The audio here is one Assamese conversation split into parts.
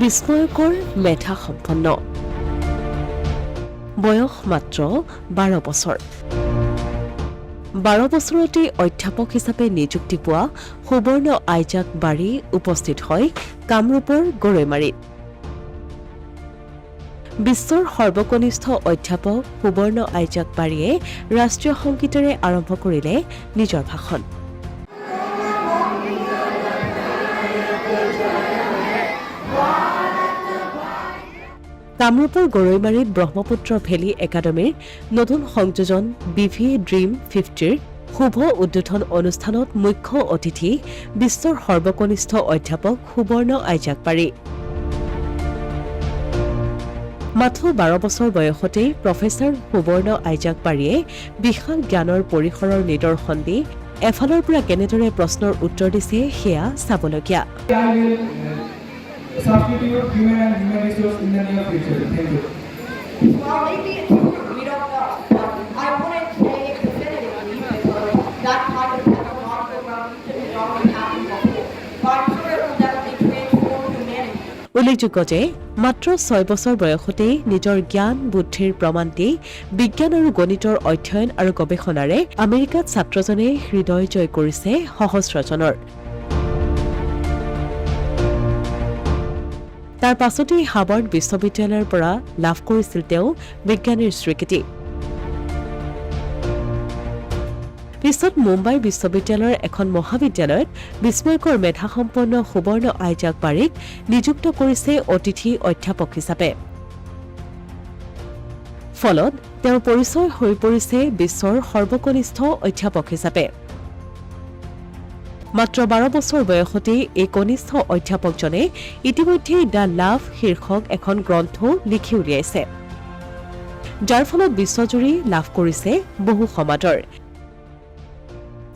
বিস্ময়কৰ মেধা সম্পন্ন বয়স মাত্ৰ 12 বছৰ 12 বছৰতে অধ্যাপক হিচাপে নিযুক্তি পোৱা সুবৰ্ণ আইজাক বাৰী উপস্থিত হয় কামৰূপৰ গৰৈমাৰীত বিশ্বৰ সৰ্বকনিষ্ঠ অধ্যাপক সুবৰ্ণ আইজাক বাৰীয়ে ৰাষ্ট্ৰীয় সংগীতেৰে আৰম্ভ কৰিলে নিজৰ ভাষণ কামৰূপৰ গৰৈমাৰীত ব্ৰহ্মপুত্ৰ ভেলী একাডেমীৰ নতুন সংযোজন BV Dream 50ৰ শুভ উদ্বোধন অনুষ্ঠানত মুখ্য অতিথি বিশ্বৰ সৰ্বকনিষ্ঠ অধ্যাপক সুবৰ্ণ আইজাক বাৰী মাত্ৰ 12 বছৰ বয়সতেই প্ৰফেচৰ সুবৰ্ণ আইজাক বাৰীয়ে বিশাল জ্ঞানৰ পৰিসৰৰ নিদৰ্শন দি এফালৰ পৰা কেনেদৰে প্ৰশ্নৰ উত্তৰ দিছে সেয়া চাবলগীয়া Substitute human and human resource in the near future. Thank you. Well, maybe we don't know. I wouldn't say it definitively because that kind of technological revolution has already happened before. But I'm sure it will definitely transform humanity. উল্লেখযোগ্য যে মাত্ৰ 6 বছৰ বয়সতেই নিজৰ জ্ঞান বুদ্ধিৰ প্ৰমাণ দি বিজ্ঞান আৰু গণিতৰ অধ্যয়ন আৰু গৱেষণাৰে আমেৰিকাত ছাত্ৰজনে হৃদয় জয় কৰিছে সহস্ৰজনৰ তাৰ পাছতেই হাৰ্ভাৰ্ড বিশ্ববিদ্যালয়ৰ পৰা লাভ কৰিছিল তেওঁ বিজ্ঞানীৰ স্বীকৃতি পিছত মুম্বাই বিশ্ববিদ্যালয়ৰ এখন মহাবিদ্যালয়ত বিস্ময়কৰ মেধাসম্পন্ন সুবৰ্ণ আইজাক বাৰীক নিযুক্ত কৰিছে অতিথি অধ্যাপক হিচাপে ফলত তেওঁৰ পৰিচয় হৈ পৰিছে বিশ্বৰ সৰ্বকনিষ্ঠ অধ্যাপক হিচাপে মাত্ৰ 12 বছৰ বয়সতেই এই কনিষ্ঠ অধ্যাপকজনে ইতিমধ্যে দ্য লাভ শীৰ্ষক এখন গ্ৰন্থ লিখি উলিয়াইছে যাৰ ফলত বিশ্বজুৰি লাভ কৰিছে বহু সমাদৰ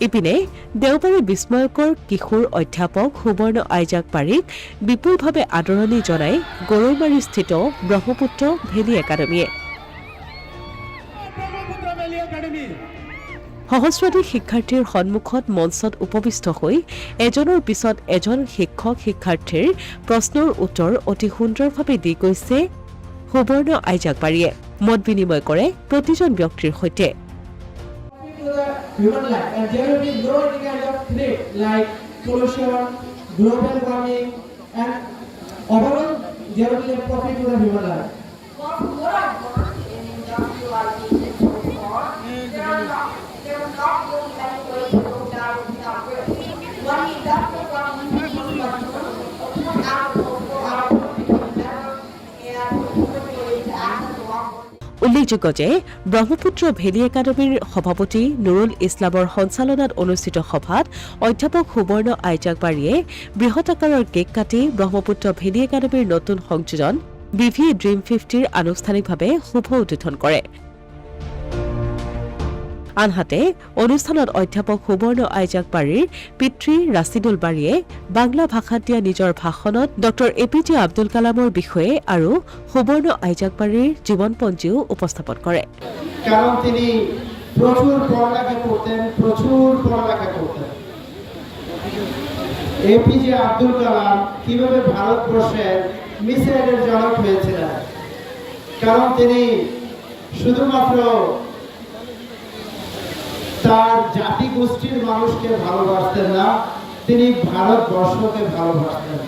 ইপিনে দেওবাৰে বিস্ময়কৰ কিশোৰ অধ্যাপক সুবৰ্ণ আইজাক বাৰীক বিপুলভাৱে আদৰণি জনাই গৰৈমাৰীস্থিত ব্ৰহ্মপুত্ৰ ভেলী একাডেমীয়ে সহস্ৰাধিক শিক্ষাৰ্থীৰ সন্মুখত মঞ্চত উপবিষ্ট হৈ এজনৰ পিছত এজন শিক্ষক শিক্ষাৰ্থীৰ প্ৰশ্নৰ উত্তৰ অতি সুন্দৰভাৱে দি গৈছে সুবৰ্ণ আইজাক বাৰীয়ে মত বিনিময় কৰে প্ৰতিজন ব্যক্তিৰ সৈতে Human life, and there will be no any kind of threat like pollution, global warming, and overall there will be a profit to the human life. Well, from what I've learned in industrialization so far, there are not really many ways to go down without risk. When the industrial revolution was agricultural output became better and quickly to access the market. উল্লেখযোগ্য যে ব্ৰহ্মপুত্ৰ ভেলী একাডেমীৰ সভাপতি নুৰুল ইছলামৰ সঞ্চালনাত অনুষ্ঠিত সভাত অধ্যাপক সুবৰ্ণ আইজাক বাৰীয়ে বৃহৎ আকাৰৰ কেক কাটি ব্ৰহ্মপুত্ৰ ভেলী একাডেমীৰ নতুন সংযোজন BV Dream 50ৰ আনুষ্ঠানিকভাৱে শুভ উদ্বোধন কৰে আনহাতে অনুষ্ঠানত অধ্যাপক সুবৰ্ণ আইজাক বাৰীৰ পিতৃ ৰাছিদুল বাৰীয়ে বাংলা ভাষাত দিয়া নিজৰ ভাষণত ডক্টৰ APJ আব্দুল কালামৰ বিষয়ে আৰু সুবৰ্ণ আইজাক বাৰীৰ জীৱনপঞ্জীও উপস্থাপন কৰে কারণ তিনি প্রচুর পড়ালেখা করতেন APJ আব্দুল কালাম কিভাবে ভারতবর্ষের মিসাইলের জনক হয়েছিলেন কারণ তিনি শুধুমাত্র তার জাতি গোষ্ঠীর মানুষকে ভালোবাসতেন না তিনি ভারতবর্ষকে ভালোবাসতেন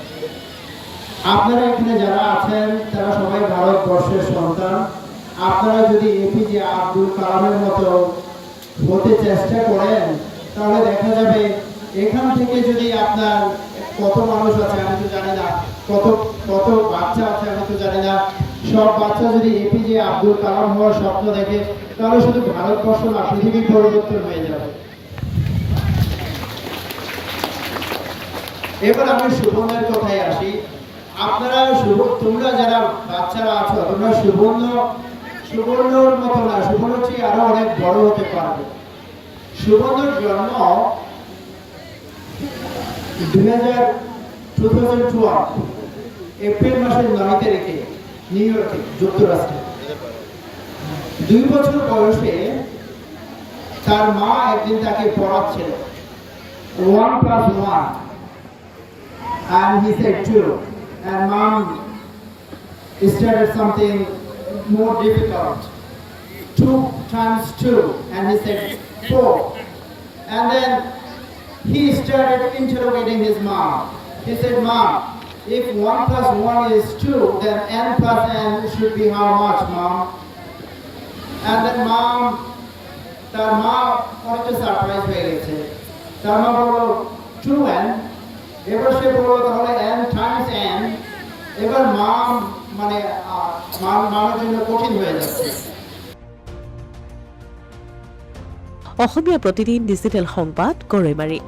আপনারা এখানে যারা আছেন তারা সবাই ভারতবর্ষের সন্তান আপনারা যদি APJ আব্দুল কালামের মতো হতে চেষ্টা করেন তাহলে দেখা যাবে এখান থেকে যদি আপনার কত মানুষ আছে আমি তো জানি না কত বাচ্চা আছে আমি তো জানি না সব বাচ্চা যদি APJ আব্দুল কালাম হওয়ার স্বপ্ন দেখে তাহলে শুধু ভারতবর্ষ না পৃথিবী পরিবর্তন হয়ে যাবে এবার আমি সুবর্ণের কথায় আসি আপনারা তোমরা যারা বাচ্চারা আছো তোমরা সুবর্ণর মতো না সুবর্ণর চেয়ে আরো অনেক বড় হতে পারবে সুবর্ণর জন্ম 2012 এপ্রিল মাসের 9 তারিখে নিউ ইয়র্কে যুক্তরাষ্ট্রে 2 বছর বয়সে তার মা একদিন তাকে পড়াচ্ছিল 1 + 1 and he said 2 and mom started something more difficult. 2 times 2, and he said 4. And then he started interrogating his mom. He said, Mom, if 1 plus 1 is 2, then n plus n should be how much, Mom? And then mom, তার মা অনেকটা সারপ্রাইজ হয়ে গেছে। তার মা বললো 2n, এবার সে বললো তাহলে n টাইমস n। এবার মম মানে মামার জন্য কঠিন হয়ে যাচ্ছে। অসমীয়া প্ৰতিদিন ডিজিটেল সংবাদ গৰৈমাৰী।